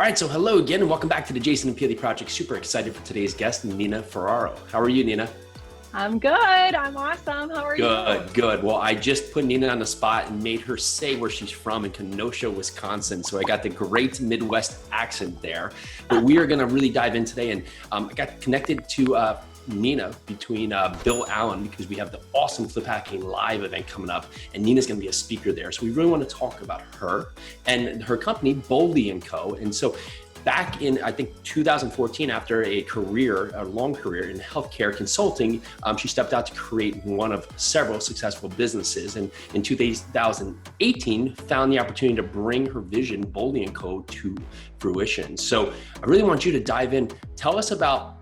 All right, so hello again and welcome back to the Jason and Peely Project. Super excited for today's guest, Nina Ferraro. How are you, Nina? I'm good. I'm awesome. How are you? Good. Well, I just put Nina on the spot and made her say where she's from in Kenosha, Wisconsin. So I got the great Midwest accent there. But we are going to really dive in today. And I got connected to Nina between Bill Allen because we have the awesome Flip Hacking Live event coming up. And Nina's going to be a speaker there. So we really want to talk about her and her company, Boldly & Co. And so back in, I think, 2014, after a long career in healthcare consulting, she stepped out to create one of several successful businesses. And in 2018, found the opportunity to bring her vision, Boldly & Co., to fruition. So I really want you to dive in. Tell us about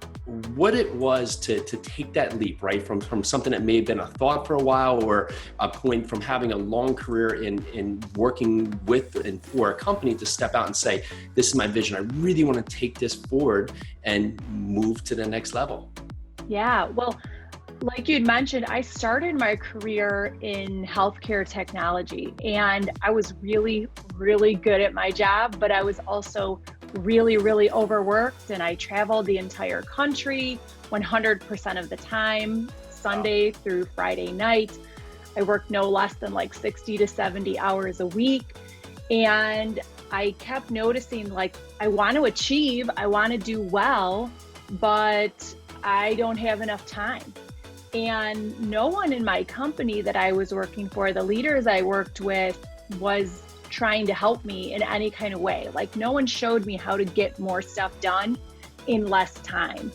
what it was to take that leap, right? From something that may have been a thought for a while, or a point from having a long career in working with and for a company, to step out and say, this is my vision. I really want to take this forward and move to the next level. Yeah, well, like you'd mentioned, I started my career in healthcare technology, and I was really, really good at my job, but I was also really, really overworked, and I traveled the entire country 100% of the time, Sunday through Friday night. I worked no less than like 60 to 70 hours a week. And I kept noticing, like, I want to achieve, I want to do well, but I don't have enough time. And no one in my company that I was working for, the leaders I worked with, was trying to help me in any kind of way. Like, no one showed me how to get more stuff done in less time.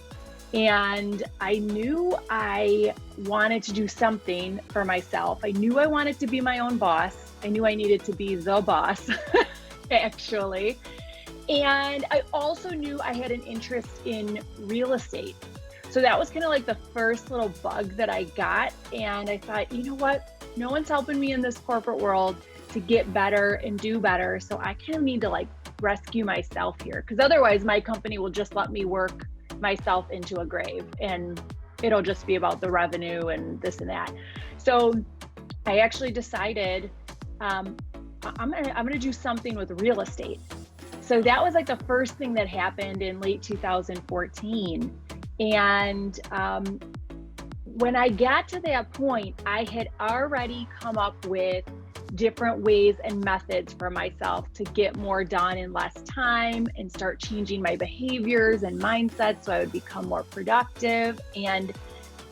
And I knew I wanted to do something for myself. I knew I wanted to be my own boss. I knew I needed to be the boss, actually. And I also knew I had an interest in real estate. So that was kind of like the first little bug that I got. And I thought, you know what? No one's helping me in this corporate world to get better and do better. So I kind of need to like rescue myself here, because otherwise my company will just let me work myself into a grave and it'll just be about the revenue and this and that. So I actually decided I'm gonna do something with real estate. So that was like the first thing that happened in late 2014. And when I got to that point, I had already come up with different ways and methods for myself to get more done in less time and start changing my behaviors and mindsets so I would become more productive. And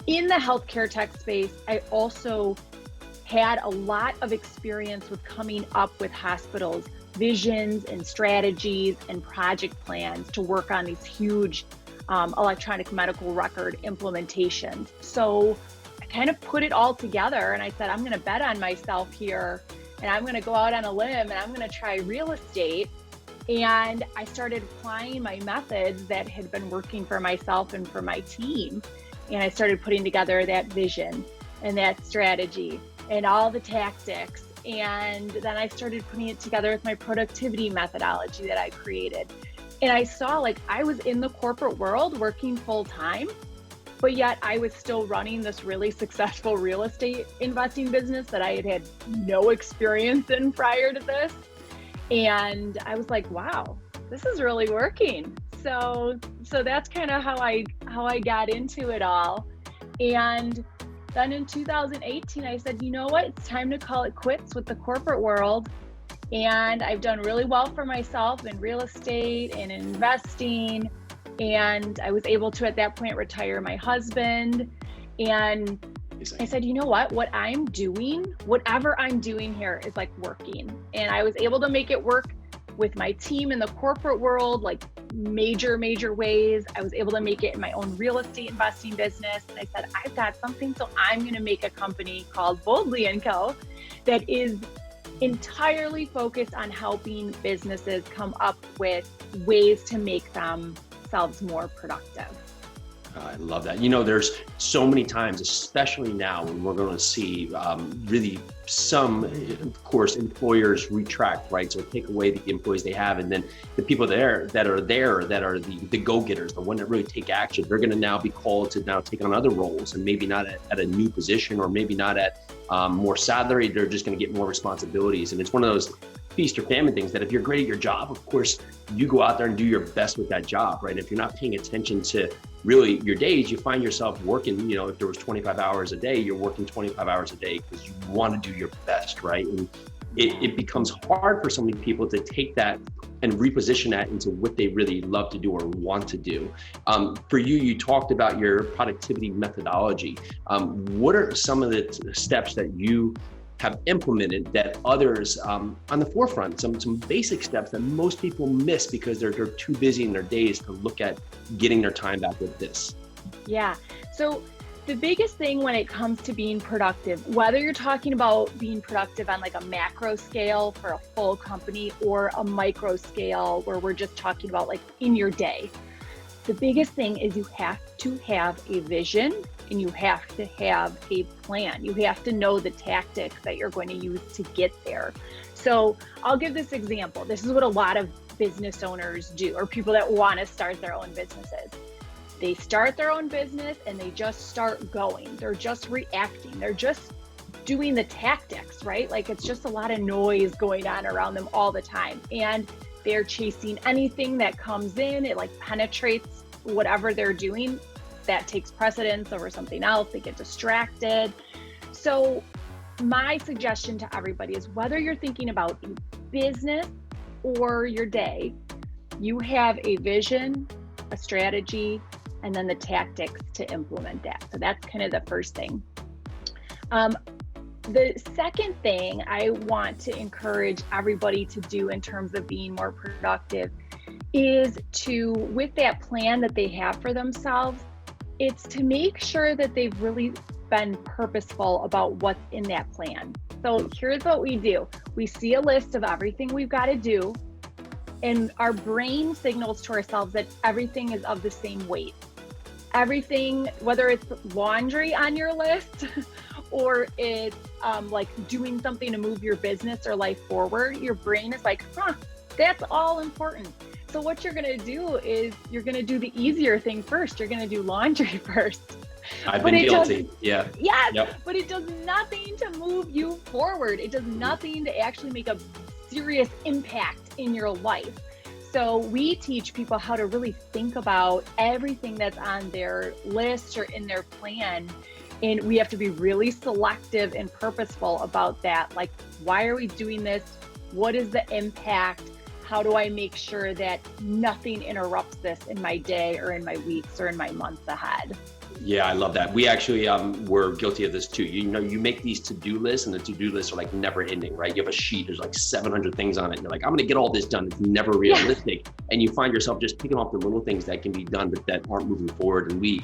in the healthcare tech space, I also had a lot of experience with coming up with hospitals' visions and strategies and project plans to work on these huge electronic medical record implementations. So I kind of put it all together and I said, I'm going to bet on myself here, and I'm going to go out on a limb and I'm going to try real estate. And I started applying my methods that had been working for myself and for my team. And I started putting together that vision and that strategy and all the tactics. And then I started putting it together with my productivity methodology that I created. And I saw, like, I was in the corporate world working full time, but yet I was still running this really successful real estate investing business that I had had no experience in prior to this. And I was like, wow, this is really working. So that's kind of how I got into it all. And then in 2018, I said, you know what, it's time to call it quits with the corporate world. And I've done really well for myself in real estate and investing. And I was able to, at that point, retire my husband. And I said, you know what I'm doing, whatever I'm doing here is like working. And I was able to make it work with my team in the corporate world, like major ways. I was able to make it in my own real estate investing business. And I said, I've got something, so I'm going to make a company called Boldly & Co. that is entirely focused on helping businesses come up with ways to make themselves more productive. I love that. You know, there's so many times, especially now, when we're going to see really some, of course, employers retract, right? So take away the employees they have, and then the people that are the go-getters, the one that really take action, they're going to now be called to now take on other roles, and maybe not at a new position, or maybe not at more salary. They're just going to get more responsibilities. And it's one of those feast or famine things, that if you're great at your job, of course, you go out there and do your best with that job, right? If you're not paying attention to really your days, you find yourself working, if there was 25 hours a day, you're working 25 hours a day because you want to do your best, right? And it becomes hard for so many people to take that and reposition that into what they really love to do or want to do. For you, you talked about your productivity methodology. What are some of the steps that you have implemented that others on the forefront, some basic steps that most people miss because they're too busy in their days to look at getting their time back with this? Yeah. So the biggest thing when it comes to being productive, whether you're talking about being productive on like a macro scale for a full company or a micro scale where we're just talking about like in your day, the biggest thing is you have to have a vision and you have to have a plan. You have to know the tactics that you're going to use to get there. So I'll give this example. This is what a lot of business owners do, or people that want to start their own businesses. They start their own business and they just start going. They're just reacting. They're just doing the tactics, right? Like it's just a lot of noise going on around them all the time. And they're chasing anything that comes in. It like penetrates whatever they're doing. That takes precedence over something else. They get distracted. So my suggestion to everybody is whether you're thinking about a business or your day, you have a vision, a strategy, and then the tactics to implement that. So that's kind of the first thing. The second thing I want to encourage everybody to do in terms of being more productive is to, with that plan that they have for themselves, it's to make sure that they've really been purposeful about what's in that plan. So here's what we do. We see a list of everything we've got to do, and our brain signals to ourselves that everything is of the same weight. Everything, whether it's laundry on your list or it's like doing something to move your business or life forward, your brain is like, that's all important. So what you're gonna do is you're gonna do the easier thing first. You're gonna do laundry first. I've been guilty, yeah. Yes, yep. But it does nothing to move you forward. It does nothing to actually make a serious impact in your life. So we teach people how to really think about everything that's on their list or in their plan. And we have to be really selective and purposeful about that. Like, why are we doing this? What is the impact? How do I make sure that nothing interrupts this in my day or in my weeks or in my months ahead? Yeah, I love that. We actually were guilty of this too. You make these to-do lists, and the to-do lists are like never ending, right? You have a sheet, there's like 700 things on it. And you're like, I'm gonna get all this done. It's never realistic. Yeah. And you find yourself just picking off the little things that can be done, but that aren't moving forward. And we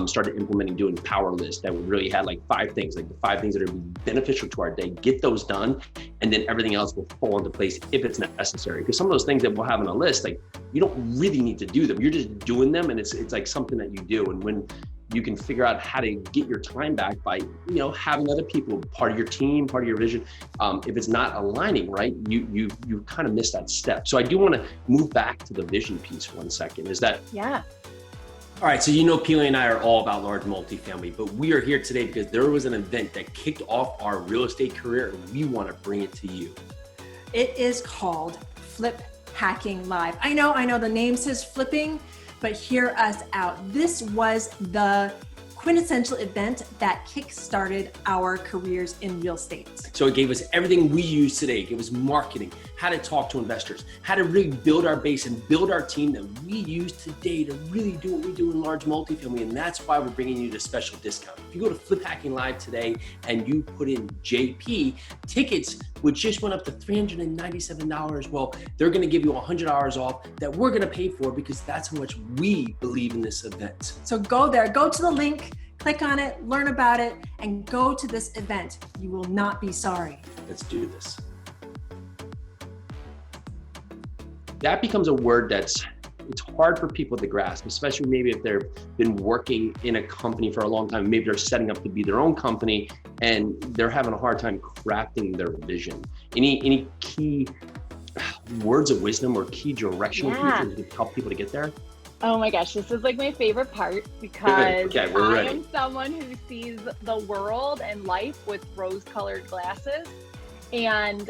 started implementing doing power lists that would really had like 5 things, like the 5 things that are beneficial to our day. Get those done, and then everything else will fall into place if it's necessary. Because some of those things that we'll have on a list, like you don't really need to do them. You're just doing them, and it's like something that you do. And when you can figure out how to get your time back by, having other people part of your team, part of your vision. If it's not aligning, right, you kind of miss that step. So I do want to move back to the vision piece for 1 second. Is that? Yeah. All right, so Peely and I are all about large multifamily, but we are here today because there was an event that kicked off our real estate career, and we want to bring it to you. It is called Flip Hacking Live. I know the name says flipping, but hear us out. This was the quintessential event that kick-started our careers in real estate. So it gave us everything we use today. It gave us marketing, how to talk to investors, how to really build our base and build our team that we use today to really do what we do in large multifamily. And that's why we're bringing you this special discount. If you go to Flip Hacking Live today and you put in JP, tickets, which just went up to $397, well, they're gonna give you $100 off that we're gonna pay for because that's how much we believe in this event. So go there, go to the link, click on it, learn about it, and go to this event. You will not be sorry. Let's do this. That becomes a word it's hard for people to grasp, especially maybe if they've been working in a company for a long time. Maybe they're setting up to be their own company and they're having a hard time crafting their vision. Any key words of wisdom or key directional pieces to help people to get there? Oh my gosh, this is like my favorite part because okay, we're ready. I am someone who sees the world and life with rose-colored glasses. And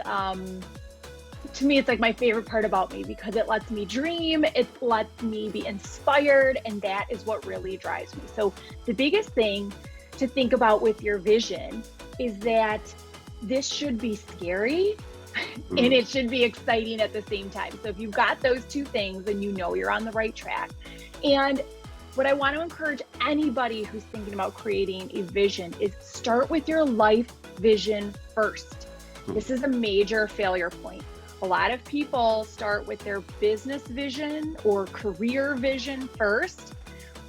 to me, it's like my favorite part about me because it lets me dream, it lets me be inspired, and that is what really drives me. So the biggest thing to think about with your vision is that this should be scary and it should be exciting at the same time. So if you've got those two things, then you know you're on the right track. And what I want to encourage anybody who's thinking about creating a vision is start with your life vision first. This is a major failure point. A lot of people start with their business vision or career vision first.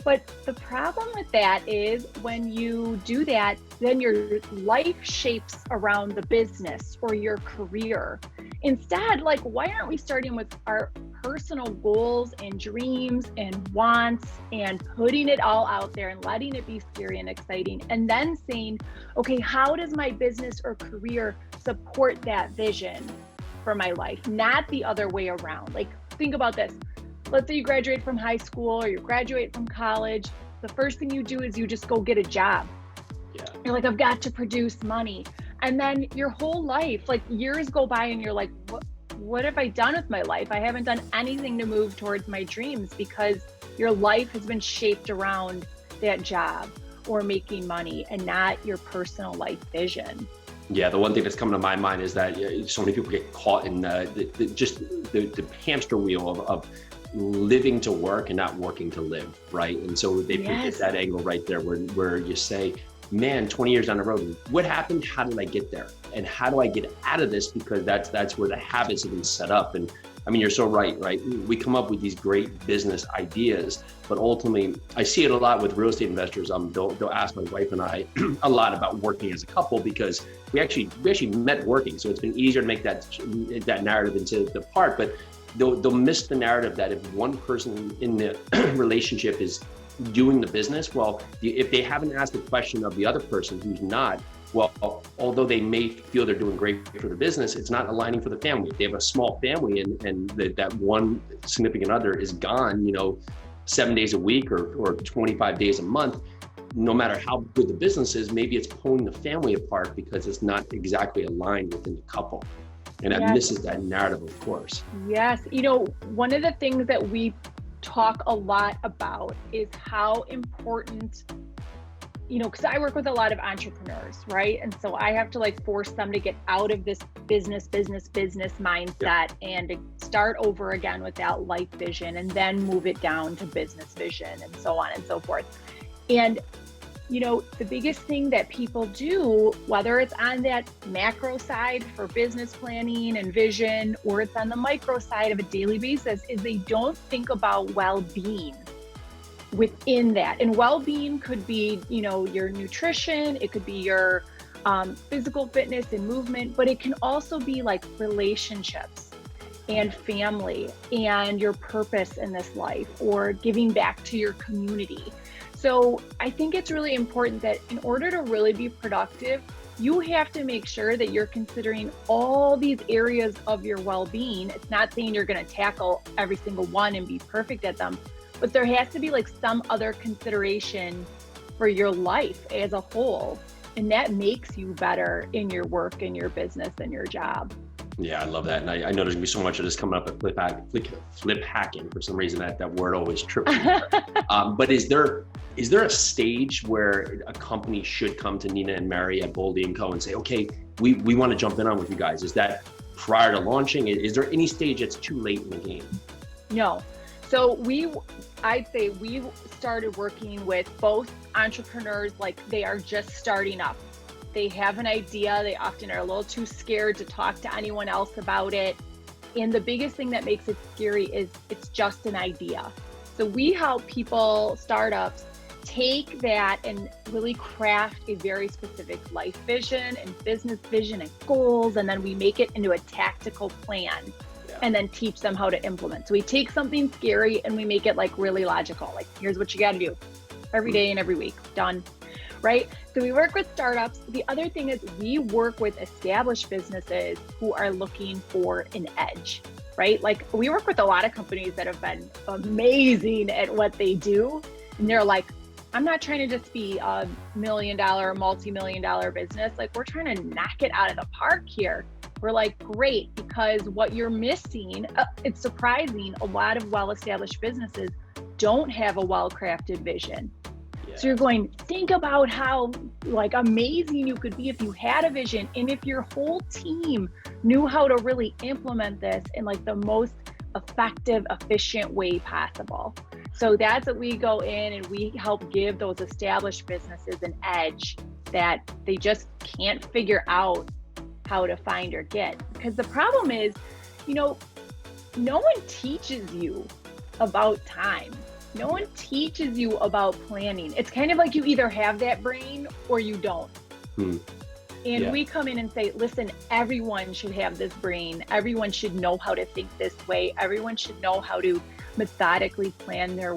But the problem with that is when you do that, then your life shapes around the business or your career. Instead, like, why aren't we starting with our personal goals and dreams and wants and putting it all out there and letting it be scary and exciting, and then saying, okay, how does my business or career support that vision for my life? Not the other way around. Like, think about this. Let's say you graduate from high school or you graduate from college. The first thing you do is you just go get a job. Yeah. You're like, I've got to produce money. And then your whole life, like years go by and you're like, what have I done with my life? I haven't done anything to move towards my dreams because your life has been shaped around that job or making money and not your personal life vision. Yeah, the one thing that's coming to my mind is that so many people get caught in the hamster wheel of living to work and not working to live, right? And so they forget that angle right there where you say, man, 20 years down the road, what happened? How did I get there? And how do I get out of this? Because that's where the habits have been set up. And I mean, you're so right? We come up with these great business ideas, but ultimately, I see it a lot with real estate investors. They'll ask my wife and I a lot about working as a couple because we actually met working. So it's been easier to make that narrative into the part, but they'll miss the narrative that if one person in the relationship is doing the business, well, if they haven't asked the question of the other person who's not, well, although they may feel they're doing great for the business, it's not aligning for the family. If they have a small family and that one significant other is gone, 7 days a week or 25 days a month, no matter how good the business is, maybe it's pulling the family apart because it's not exactly aligned within the couple. And that misses that narrative, of course. Yes. One of the things that we talk a lot about is how important, because I work with a lot of entrepreneurs, right? And so I have to force them to get out of this business mindset and to start over again with that life vision and then move it down to business vision and so on and so forth. And the biggest thing that people do, whether it's on that macro side for business planning and vision, or it's on the micro side of a daily basis, is they don't think about well-being within that. And well-being could be, your nutrition, it could be your physical fitness and movement, but it can also be like relationships and family and your purpose in this life or giving back to your community. So I think it's really important that in order to really be productive, you have to make sure that you're considering all these areas of your well-being. It's not saying you're going to tackle every single one and be perfect at them, but there has to be some other consideration for your life as a whole. And that makes you better in your work and your business and your job. Yeah, I love that. And I know there's gonna be so much of this coming up at flip hacking. For some reason, that word always trips me. But is there a stage where a company should come to Nina and Mary at Boldy & Co. and say, okay, we want to jump in on with you guys? Is that prior to launching? Is there any stage that's too late in the game? No. So I'd say we started working with both entrepreneurs they are just starting up. They have an idea. They often are a little too scared to talk to anyone else about it. And the biggest thing that makes it scary is it's just an idea. So we help people, startups, take that and really craft a very specific life vision and business vision and goals. And then we make it into a tactical plan and then teach them how to implement. So we take something scary and we make it really logical. Here's what you got to do every day and every week. Done. Right? So we work with startups. The other thing is we work with established businesses who are looking for an edge, right? We work with a lot of companies that have been amazing at what they do. And they're like, I'm not trying to just be a $1 million, multi-million dollar business. We're trying to knock it out of the park here. We're like, great, because what you're missing, it's surprising, a lot of well-established businesses don't have a well-crafted vision. Yeah. So you're going, think about how like amazing you could be if you had a vision, and if your whole team knew how to really implement this in like the most effective, efficient way possible. So that's what we go in and we help give those established businesses an edge that they just can't figure out how to find or get. Because the problem is, no one teaches you about time. No one teaches you about planning. It's kind of like you either have that brain or you don't. And we come in and say, listen, everyone should have this brain. Everyone should know how to think this way. Everyone should know how to methodically plan their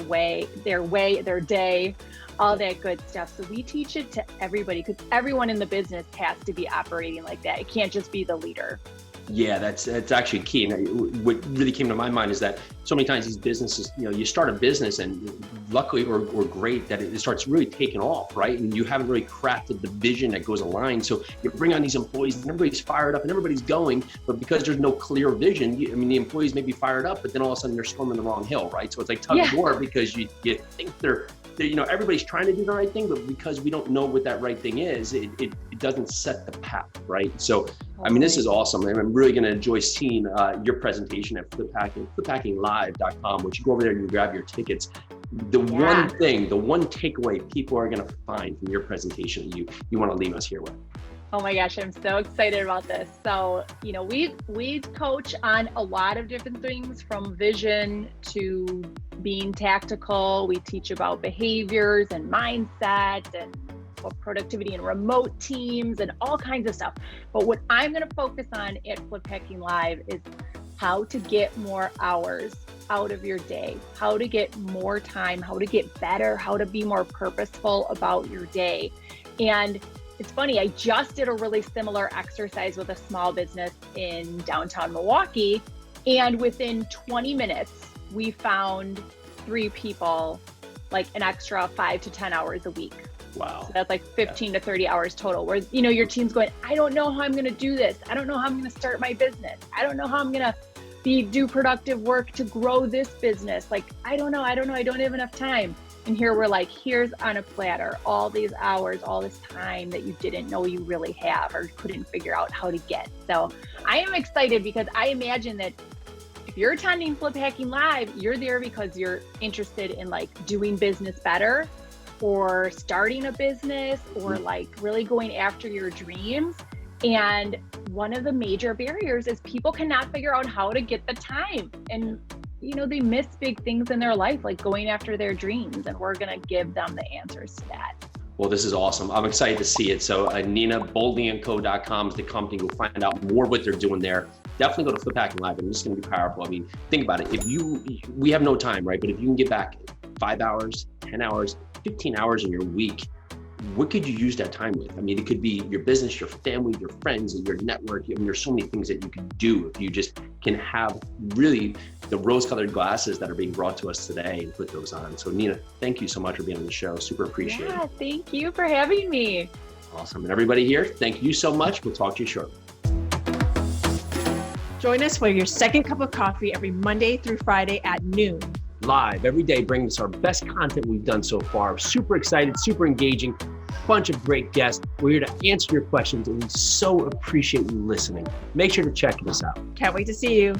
day, all that good stuff. So we teach it to everybody, because everyone in the business has to be operating like that. It can't just be the leader. Yeah, that's actually key. And what really came to my mind is that so many times these businesses, you start a business and luckily or great that it starts really taking off, right? And you haven't really crafted the vision that goes aligned. So you bring on these employees and everybody's fired up and everybody's going, but because there's no clear vision, the employees may be fired up, but then all of a sudden they're storming the wrong hill, right? So it's like tug of war, because you think they're everybody's trying to do the right thing, but because we don't know what that right thing is, it doesn't set the path, right? So, this is awesome. I'm really going to enjoy seeing your presentation at flippackinglive.com, which you go over there and you grab your tickets. The one takeaway people are going to find from your presentation that you want to leave us here with. Oh my gosh, I'm so excited about this. So, we coach on a lot of different things, from vision to being tactical. We teach about behaviors and mindset and productivity and remote teams and all kinds of stuff. But what I'm going to focus on at Flip Hacking Live is how to get more hours out of your day, how to get more time, how to get better, how to be more purposeful about your day. And it's funny, I just did a really similar exercise with a small business in downtown Milwaukee, and within 20 minutes, we found 3 people like an extra 5 to 10 hours a week. Wow. So that's like 15 to 30 hours total, where, your team's going, I don't know how I'm going to do this. I don't know how I'm going to start my business. I don't know how I'm going to do productive work to grow this business. Like, I don't know. I don't have enough time. And here we're like, here's on a platter, all these hours, all this time that you didn't know you really have or couldn't figure out how to get. So I am excited, because I imagine that if you're attending Flip Hacking Live, you're there because you're interested in like doing business better, or starting a business, or like really going after your dreams. And one of the major barriers is people cannot figure out how to get the time. And they miss big things in their life, like going after their dreams, and we're going to give them the answers to that. Well, this is awesome. I'm excited to see it. So NinaBoldingandCo.com is the company. Go find out more what they're doing there. Definitely go to Flip Hacking Live, and it's going to be powerful. Think about it. We have no time, right? But if you can get back 5 hours, 10 hours, 15 hours in your week, what could you use that time with? It could be your business, your family, your friends, and your network. There's so many things that you can do if you just can have really the rose-colored glasses that are being brought to us today and put those on. So Nina, thank you so much for being on the show. Super appreciate it. Yeah, thank you for having me. Awesome. And everybody here, thank you so much. We'll talk to you shortly. Join us for your second cup of coffee every Monday through Friday at noon. Live every day, bringing us our best content we've done so far. Super excited, super engaging, bunch of great guests. We're here to answer your questions, and we so appreciate you listening. Make sure to check us out. Can't wait to see you.